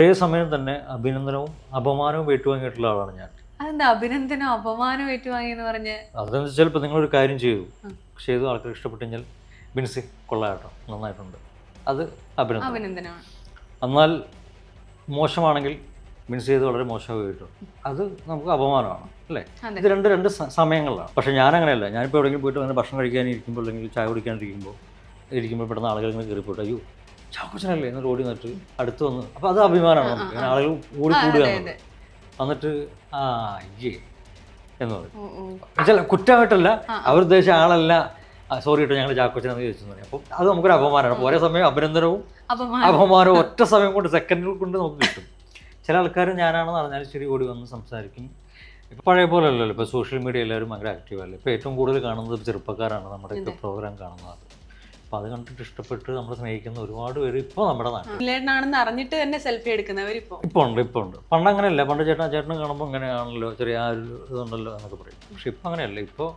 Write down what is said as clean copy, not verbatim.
ഒരേ സമയം തന്നെ അഭിനന്ദനവും അപമാനവും ഏറ്റുവാങ്ങിയിട്ടുള്ള ആളാണ് ഞാൻ. അതെന്താ അഭിനന്ദനം അപമാനം ഏറ്റുവാങ്ങിയെന്ന് പറഞ്ഞ്? അതെന്ന് വെച്ചാൽ ഇപ്പോൾ നിങ്ങളൊരു കാര്യം ചെയ്തു ആൾക്കാർ ഇഷ്ടപ്പെട്ടു കഴിഞ്ഞാൽ ബിൻസി കൊള്ളാട്ടോ, നന്നായിട്ടുണ്ട്, അത് അഭിനന്ദനമാണ്. എന്നാൽ മോശമാണെങ്കിൽ ബിൻസി ചെയ്ത് വളരെ മോശമായി കിട്ടും, അത് നമുക്ക് അപമാനമാണ് അല്ലേ? ഇത് രണ്ട് സമയങ്ങളിലാണ്. പക്ഷേ ഞാനങ്ങനെയല്ല. ഞാനിപ്പോൾ എവിടെയെങ്കിലും പോയിട്ട് അങ്ങനെ ഭക്ഷണം കഴിക്കാനിരിക്കുമ്പോൾ അല്ലെങ്കിൽ ചായ കുടിക്കാനിരിക്കുമ്പോൾ പെട്ടെന്ന് ആളുകൾ ഇങ്ങനെ കയറിപ്പോയിട്ട് അയ്യോ ചാക്കോച്ചനല്ലേ എന്നൊരു ഓടി നിന്നിട്ട് അടുത്ത് വന്ന്, അപ്പോൾ അത് അഭിമാനമാണ് നമുക്ക്. ഇങ്ങനെ ആളുകൾ ഓടിക്കൂടുകയാണ്, വന്നിട്ട് ആ അയ്യേ എന്ന് പറയും. ചില കുറ്റമായിട്ടല്ല, അവർ ഉദ്ദേശിച്ച ആളല്ല, സോറി കേട്ടോ ഞങ്ങൾ ചാക്കോച്ചനെന്ന് ചോദിച്ചെന്ന് പറയും. അപ്പം അത് നമുക്കൊരു അപമാനമാണ്. അപ്പോൾ ഒരേ സമയം അഭിനന്ദനവും അപമാനവും ഒറ്റ സമയം കൊണ്ട്, സെക്കൻഡുകൾ കൊണ്ട് നമുക്ക് കിട്ടും. ചില ആൾക്കാർ ഞാനാണെന്ന് പറഞ്ഞാൽ ശരി ഓടി വന്ന് സംസാരിക്കും. ഇപ്പോൾ പഴയ പോലെ അല്ലല്ലോ, ഇപ്പോൾ സോഷ്യൽ മീഡിയ എല്ലാവരും ഭയങ്കര ആക്റ്റീവല്ലേ. ഇപ്പോൾ ഏറ്റവും കൂടുതൽ കാണുന്നത് ചെറുപ്പക്കാരാണ് നമ്മുടെയൊക്കെ പ്രോഗ്രാം കാണുന്നത്. അപ്പോൾ അത് കണ്ടിട്ട് ഇഷ്ടപ്പെട്ട് നമ്മൾ സ്നേഹിക്കുന്ന ഒരുപാട് പേര് ഇപ്പോൾ നമ്മുടെ നാട്ടിലാണെന്ന് അറിഞ്ഞിട്ട് തന്നെ സെൽഫി എടുക്കുന്നവർ ഇപ്പോൾ ഉണ്ട്. പണ്ട് അങ്ങനെയല്ല. പണ്ട് ചേട്ടനെ കാണുമ്പോൾ ഇങ്ങനെയാണല്ലോ, ചെറിയ ആ ഒരു ഇതുണ്ടല്ലോ എന്നൊക്കെ പറയും. പക്ഷെ ഇപ്പം അങ്ങനെയല്ല. ഇപ്പോൾ